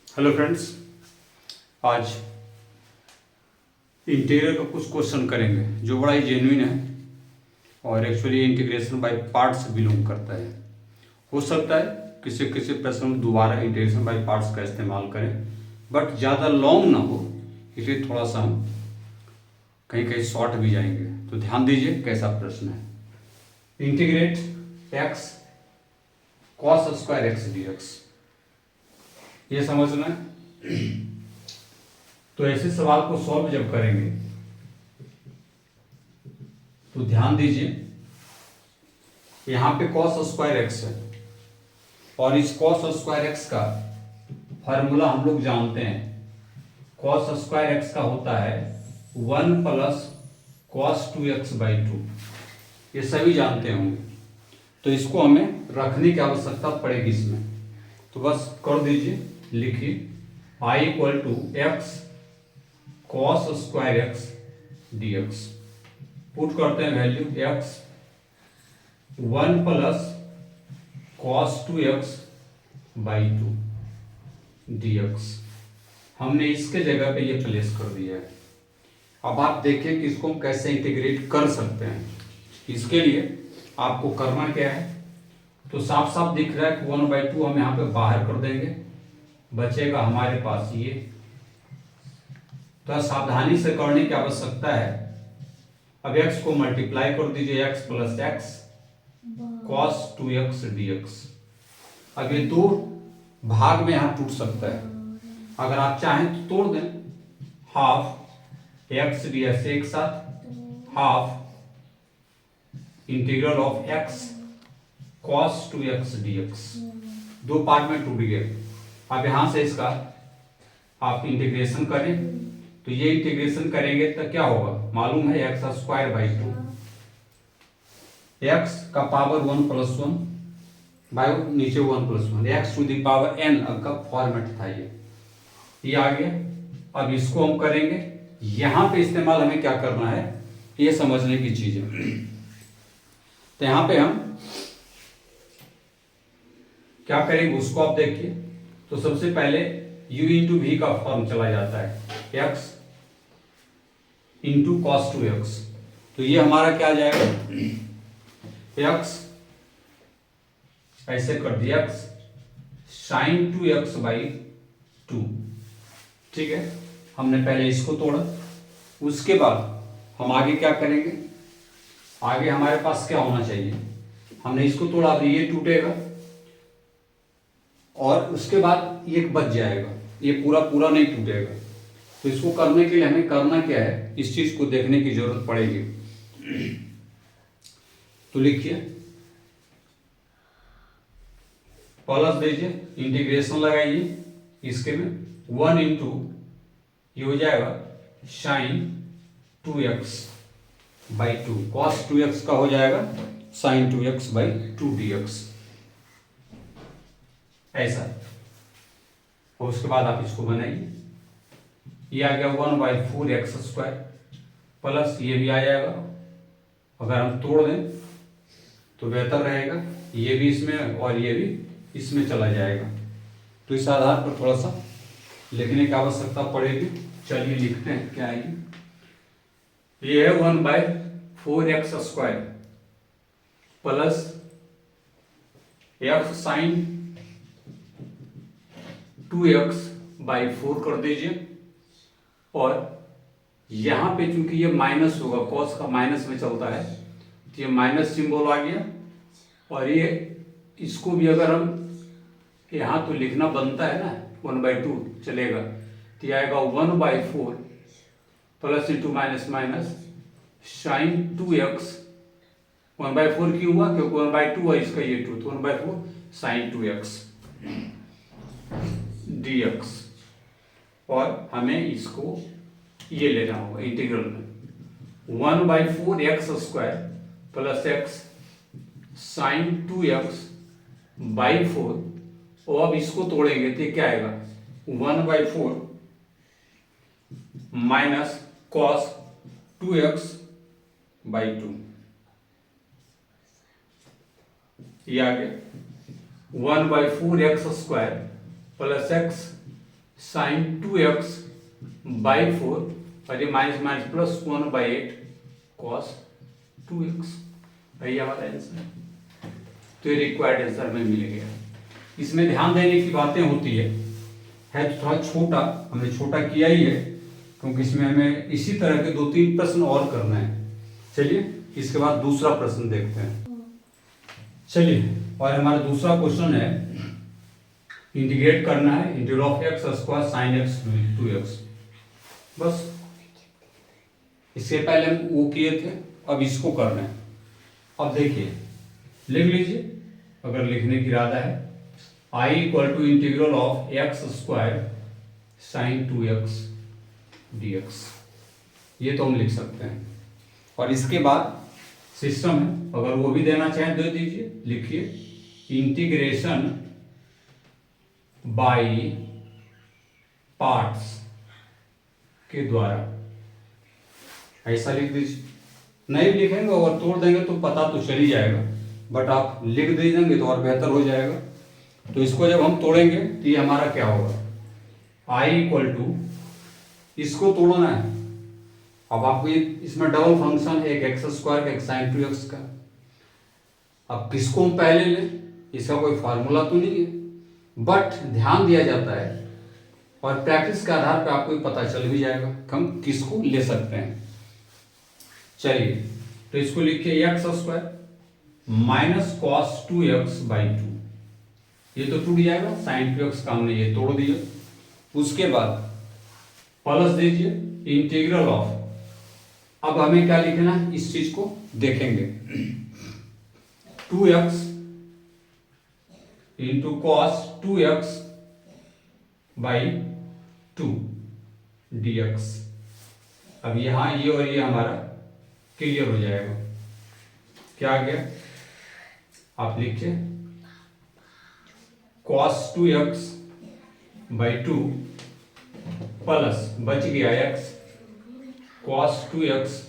Hello friends, आज interior का कुछ क्वेश्चन करेंगे जो बड़ा ही जेन्युइन है और actually integration by parts belong करता है। हो सकता है किसी किसी प्रश्न में दोबारा इंटीग्रेशन बाय पार्ट्स का इस्तेमाल करें, बट ज़्यादा लॉन्ग ना हो, इसलिए थोड़ा सा हम कहीं कहीं शॉर्ट भी जाएंगे। तो ध्यान दीजिए कैसा प्रश्न है। Integrate x cos square x d x, ये समझना है। तो ऐसे सवाल को सॉल्व जब करेंगे तो ध्यान दीजिए, यहां पे cos स्क्वायर एक्स है और इस cos स्क्वायर एक्स का फॉर्मूला हम लोग जानते हैं। cos स्क्वायर एक्स का होता है 1 प्लस cos 2x/2, ये सभी जानते होंगे। तो इसको हमें रखने की आवश्यकता पड़ेगी इसमें, तो बस कर दीजिए, लिखिए I equal to x cos square x d x. Put करते हैं value x 1 plus cos 2x/2 d x. हमने इसके जगह पे ये प्लेस कर दिया है। अब आप देखिए कि इसको हम कैसे इंटीग्रेट कर सकते हैं। इसके लिए आपको करना क्या है, तो साफ साफ दिख रहा है कि 1/2 हम यहाँ पे बाहर कर देंगे, बचेगा हमारे पास ये। तो सावधानी से करने की आवश्यकता है। अब x को मल्टीप्लाई कर दीजिए, x plus x cos 2x dx। अब ये दो भाग में यहां टूट सकता है, अगर आप चाहें तो तोड़ दें। हाफ एक्स ds एक साथ, half integral of x cos 2x dx, दो पार्ट में टूट गए। अब यहां से इसका आप इंटीग्रेशन करें, तो ये इंटीग्रेशन करेंगे तो क्या होगा, मालूम है x² 2, x का पावर 1 प्लस 1 बाय नीचे 1 plus 1, x to the power n अब का फॉर्मेट था ये आ गया। अब इसको हम करेंगे, यहां पे इस्तेमाल हमें क्या करना है ये समझने की चीज है। तो यहां पे हम क्या करेंगे उसको आप देखिए। तो सबसे पहले u इंटू वी का फॉर्म चला जाता है, x इंटू कॉस 2x। तो ये हमारा क्या आ जाएगा, x ऐसे कर दिया x साइन 2x/2। ठीक है, हमने पहले इसको तोड़ा, उसके बाद हम आगे क्या करेंगे, आगे हमारे पास क्या होना चाहिए, हमने इसको तोड़ा, अब ये टूटेगा और उसके बाद ये बच जाएगा, ये पूरा पूरा नहीं टूटेगा। तो इसको करने के लिए हमें करना क्या है, इस चीज को देखने की जरूरत पड़ेगी। तो लिखिए, प्लस दीजिए, इंटीग्रेशन लगाइए इसके में 1 इंटू ये हो जाएगा साइन 2x/2, cos 2x का हो जाएगा साइन 2x/2 dx, ऐसा। और उसके बाद आप इसको बनाइए, ये आ गया 1/4x² प्लस ये भी आ जाएगा। अगर हम तोड़ दें तो बेहतर रहेगा, ये भी इसमें और ये भी इसमें चला जाएगा। तो इस आधार पर थोड़ा सा लिखने की आवश्यकता पड़ेगी। चलिए लिखते हैं क्या है ये है 1/4x² plus x sign 2x/4 कर दीजिए। और यहां पे चूंकि ये माइनस होगा, कॉस का माइनस में चलता है, तो ये माइनस सिंबल आ गया। और ये इसको भी अगर हम यहां तो लिखना बनता है ना, 1/2 चलेगा, तो ये आएगा 1/4 plus into minus minus sine 2x। 1/4 क्यों हुआ, क्योंकि 1/2 है इसका ये 2, तो 1/4 साइन 2x dx। और हमें इसको ये लेना होगा इंटीग्रल में 1/4x² plus x sign 2x/4। और अब इसको तोड़ेंगे तो क्या आएगा, 1/4 माइनस कॉस 2x/2, ये आ गया 1/4x² plus x sign 2x by 4 और ये minus minus plus 1/8 cos 2x। वही हमारा आंसर है। तो ये रिक्वायर्ड आंसर हमें मिल गया। इसमें ध्यान देने की बातें होती है तो थोड़ा छोटा, हमने छोटा किया ही है क्योंकि इसमें हमें इसी तरह के 2-3 प्रश्न और करना है। चलिए इसके बाद दूसरा प्रश्न देखते हैं। चलिए, और हमारा दूसरा क्वेश्चन है, इंटीग्रेट करना है integral of x square sine x 2x। बस इससे पहले हम वो किए थे, अब इसको करना है। अब देखिए लिख लीजिए अगर लिखने की इरादा है, I equal to integral of x square sine 2x dx। ये तो हम लिख सकते हैं। और इसके बाद सिस्टम है, अगर वो भी देना चाहें दे दीजिए। लिखिए इंटीग्रेशन बाय पार्ट्स के द्वारा, ऐसा लिख दीजिए। नहीं लिखेंगे और तोड़ देंगे तो पता तो चल ही जाएगा, बट आप लिख दे देंगे तो और बेहतर हो जाएगा। तो इसको जब हम तोड़ेंगे तो ये हमारा क्या होगा, आई इक्वल टू, इसको तोड़ना है। अब आपको ये इसमें डबल फंक्शन है, एक एक्स स्क्वायर का एक साइन 2x का। अब किसको हम पहले लें, इसका कोई फार्मूला तो नहीं है, बट ध्यान दिया जाता है और प्रैक्टिस के आधार पर आपको पता चल भी जाएगा कि हम किसको ले सकते हैं। चलिए तो इसको लिखिए x square minus cos 2x by 2, ये तो टूट जाएगा, साइन 2x का हमने ये तोड़ दिया। उसके बाद प्लस दीजिए इंटीग्रल ऑफ, अब हमें क्या लिखना है इस चीज को देखेंगे, 2x into cos 2x by 2 dx। अब यहां ये और ये हमारा क्लियर हो जाएगा। क्या आ गया, आप लिखिए cos 2x बाई 2 प्लस बच गया x cos 2x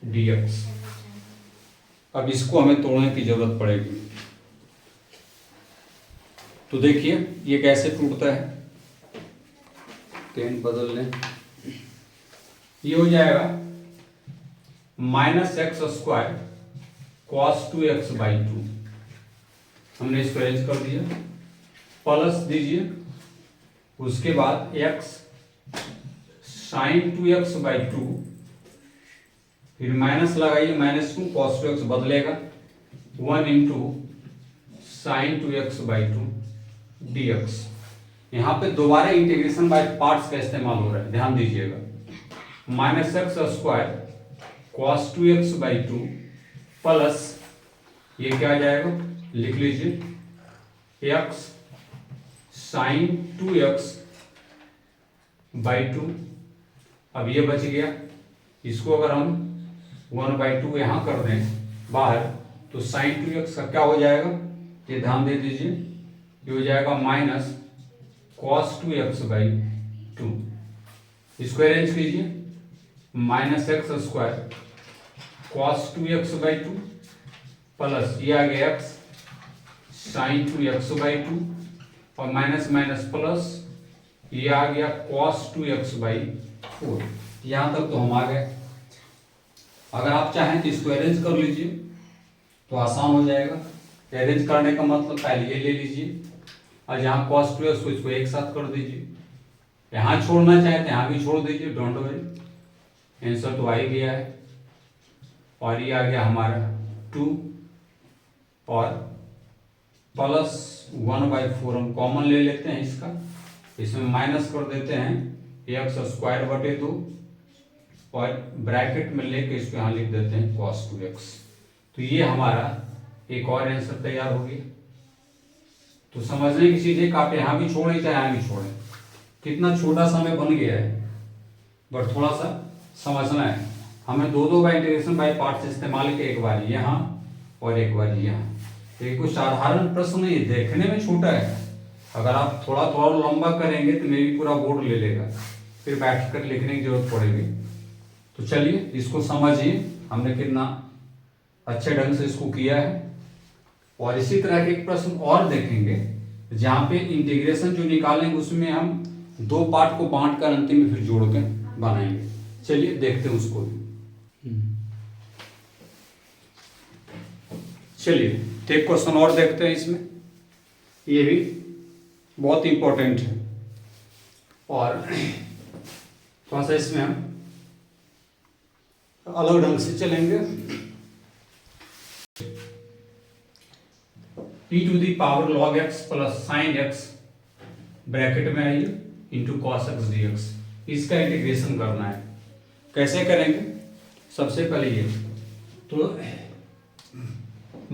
dx। अब इसको हमें तोड़ने की जरूरत पड़ेगी। तो देखिए ये कैसे टूटता है, पेन बदल लें। ये हो जाएगा minus x square cos 2x by 2, हमने इसको अरेंज कर दिया। प्लस दीजिए, उसके बाद x साइन 2x बाई 2, फिर माइनस लगाइए, माइनस 2 कॉस 2x बदलेगा 1 into sine 2x by 2 dx। यहाँ पे दोबारा इंटीग्रेशन बाय पार्ट्स का इस्तेमाल हो रहा है, ध्यान दीजिएगा। Minus x square cos 2x by 2 plus ये क्या आ जाएगा, लिख लीजिए x साइन 2x बाई 2। अब ये बच गया, इसको अगर हम 1/2 यहाँ कर दें बाहर तो साइन 2x का क्या हो जाएगा, ये ध्यान दे दीजिए, ये हो जाएगा माइनस कॉस 2x बाई 2। इसको अरेंज कीजिए, minus x square cos 2x by 2 plus ये आ गया x साइन 2x बाई 2 और माइनस माइनस प्लस ये आ गया cos 2x बाई 4। यहाँ तक तो हम आ गए। अगर आप चाहें तो इसको अरेंज कर लीजिए तो आसान हो जाएगा। अरेंज करने का मतलब पहले ये ले लीजिए और यहाँ cos 2x को इसको एक साथ कर दीजिए। यहाँ छोड़ना चाहे तो यहाँ भी छोड़ दीजिए, डोंट वरी, आंसर तो आ ही गया है। और ये आ गया हमारा 2 और प्लस 1/4 हम कॉमन ले लेते हैं इसका, इसमें माइनस कर देते हैं एक्स स्क्वायर बटे 2 और ब्रैकेट में लेके इसको यहाँ लिख देते हैं cos 2x। तो ये हमारा एक और आंसर तैयार हो गया। तो समझने की चीज है कि आप यहाँ भी छोड़ें चाहे यहाँ भी छोड़ें, कितना छोटा समय बन गया है, बट थोड़ा सा समझना है। हमें दो बार इंटीग्रेशन बाय पार्ट्स इस्तेमाल किया, एक बार यहाँ और एक बार यहाँ। तो ये कुछ साधारण प्रश्न नहीं है, देखने में छोटा है, अगर आप थोड़ा थोड़ा लंबा करेंगे तो मे भी पूरा बोर्ड ले लेगा, फिर बैठ कर लिखने की जरूरत पड़ेगी। तो चलिए इसको समझिए, हमने कितना अच्छे ढंग से इसको किया है। और इसी तरह के एक प्रश्न और देखेंगे जहाँ पे इंटीग्रेशन जो निकालेंगे उसमें हम दो पार्ट को बांट कर अंतिम में फिर जोड़ के बनाएंगे। चलिए देखते हैं उसको भी। चलिए तो एक क्वेश्चन और देखते हैं इसमें, ये भी बहुत इंपॉर्टेंट है और थोड़ा सा इसमें हम अलग ढंग से चलेंगे। e to the power log x plus sine x bracket में आइए into cos x d x, इसका इंटीग्रेशन करना है। कैसे करेंगे? सबसे पहले ये तो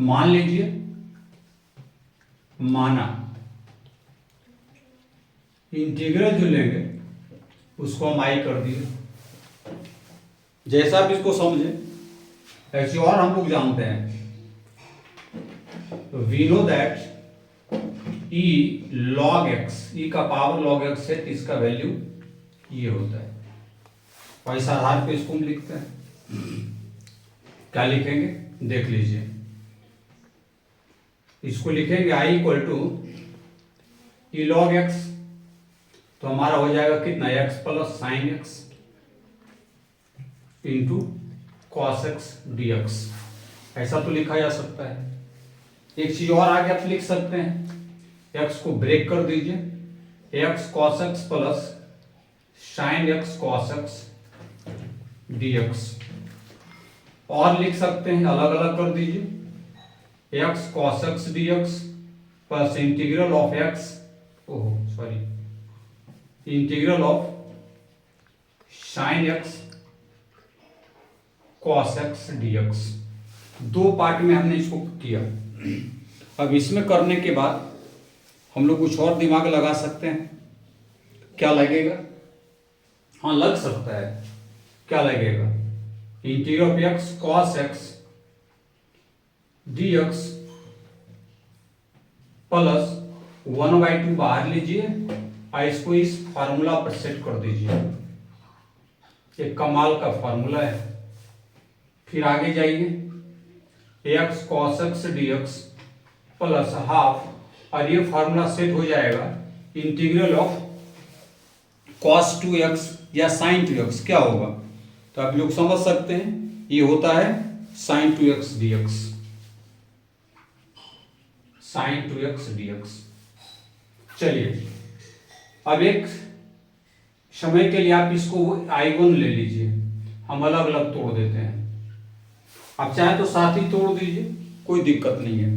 मान लीजिए, माना इंटीग्रल जो लेंगे उसको हम आई कर दिए, जैसा भी इसको समझे। ऐसे और हम लोग जानते हैं, we know that e log x, e का पावर log x है, इसका वैल्यू ये होता है। और इस आधार पे इसको हम लिखते हैं। क्या लिखेंगे देख लीजिए, इसको लिखेंगे i equal to e log x, तो हमारा हो जाएगा कितना, x plus sine x into cos x d x. ऐसा तो लिखा जा सकता है। एक चीज और आगे आप लिख सकते हैं, x को ब्रेक कर दीजिए, x cos x plus sine x cos x dx। और लिख सकते हैं, अलग अलग कर दीजिए, x cos x dx plus integral of x, integral of sine x cos x dx। दो पार्ट में हमने इसको किया। अब इसमें करने के बाद हम लोग कुछ और दिमाग लगा सकते हैं। क्या लगेगा? हाँ लग सकता है। क्या लगेगा? Integral of x cos x d x plus 1/2 बाहर लीजिए और इसको इस फार्मूला पर सेट कर दीजिए। एक कमाल का फार्मूला है। फिर आगे जाइए, x cos x d x plus half, और ये फार्मूला सेट हो जाएगा इंटीग्रल ऑफ cos 2x या sin 2x। क्या होगा? तो आप लोग समझ सकते हैं, ये होता है sin 2x dx, sin 2x dx। चलिए अब एक समय के लिए आप इसको I1 ले लीजिए, हम अलग अलग तोड़ देते हैं। आप चाहे तो साथ ही तोड़ दीजिए, कोई दिक्कत नहीं है।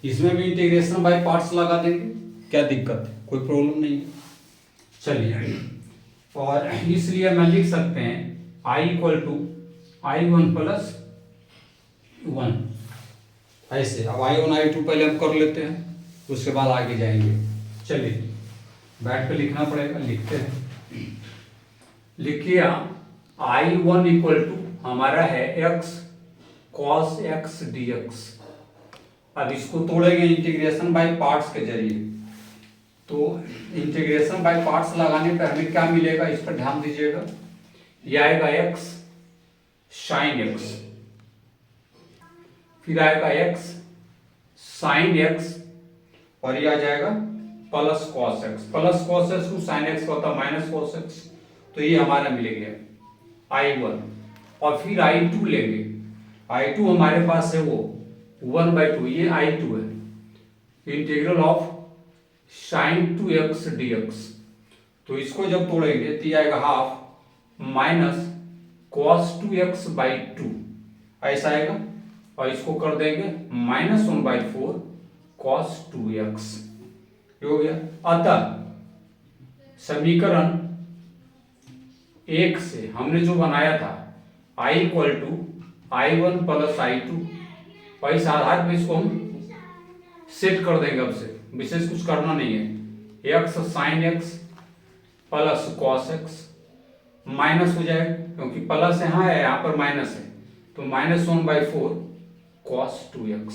इसमें भी इंटीग्रेशन बाय पार्ट्स लगा देंगे, क्या दिक्कत है, कोई प्रॉब्लम नहीं है। चलिए, और इसलिए मैं लिख सकते हैं i equal to I1 plus 1, ऐसे। अब I1 I2 पहले हम कर लेते हैं, उसके बाद आगे जाएंगे। चलिए बैठ पे लिखना पड़ेगा, लिखते हैं। लिखिए I1 इक्वल टू हमारा है x cos x dx। अब इसको तोड़ेंगे इंटीग्रेशन बाय पार्ट्स के जरिए। तो इंटीग्रेशन बाय पार्ट्स लगाने पर हमें क्या मिलेगा, इस पर ध्यान दीजिएगा। यह आएगा x साइन x, फिर आएगा x साइन x, और यह आ जाएगा plus cos x। Plus cos x को साइन x का होता है माइनस कॉस x, तो ये हमारा मिल गया I1। और फिर I2 लेंगे। I2 हमारे पास है वो 1/2, ये I2 है। Integral of sine 2x dx, तो इसको जब तोड़ेंगे तो ये आएगा हाफ माइनस cos 2x/2, ऐसा आएगा। और इसको कर देंगे -1/4 cos 2x, हो गया। अतः समीकरण 1 से हमने जो बनाया था I equal to I1 plus I2, और इस आधार पर इसको हम सेट कर देंगे। अब से विशेष कुछ करना नहीं है। x sine x plus cos x minus हो जाएगा, क्योंकि प्लस यहाँ है, यहाँ पर माइनस है, तो -1/4 cos 2x।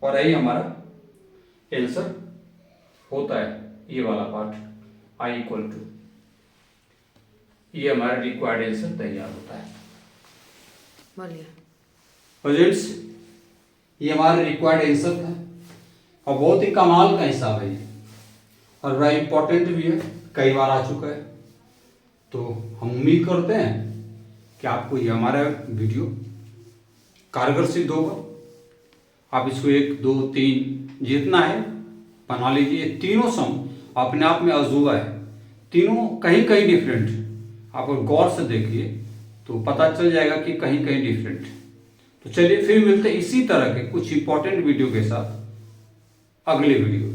और यही हमारा आंसर होता है, ये वाला पार्ट I इक्वल टू, ये हमारा रिक्वायर्ड आंसर तैयार होता है। बोलिए, ये हमारा रिक्वायर्ड आंसर था और बहुत ही कमाल का हिसाब है ये, और बड़ा इंपॉर्टेंट भी है। कई बार आ चुका है। तो हम उम्मीद करते हैं कि आपको ये हमारा वीडियो कारगर सिद्ध होगा। आप इसको 1 2 3 जितना है बना लीजिए। तीनों सम अपने आप में अजूबा है, तीनों कहीं कहीं डिफरेंट। आप अगर गौर से देखिए तो पता चल जाएगा कि कहीं कहीं डिफरेंट। तो चलिए फिर मिलते हैं इसी तरह के कुछ इंपॉर्टेंट वीडियो के साथ अगले वीडियो।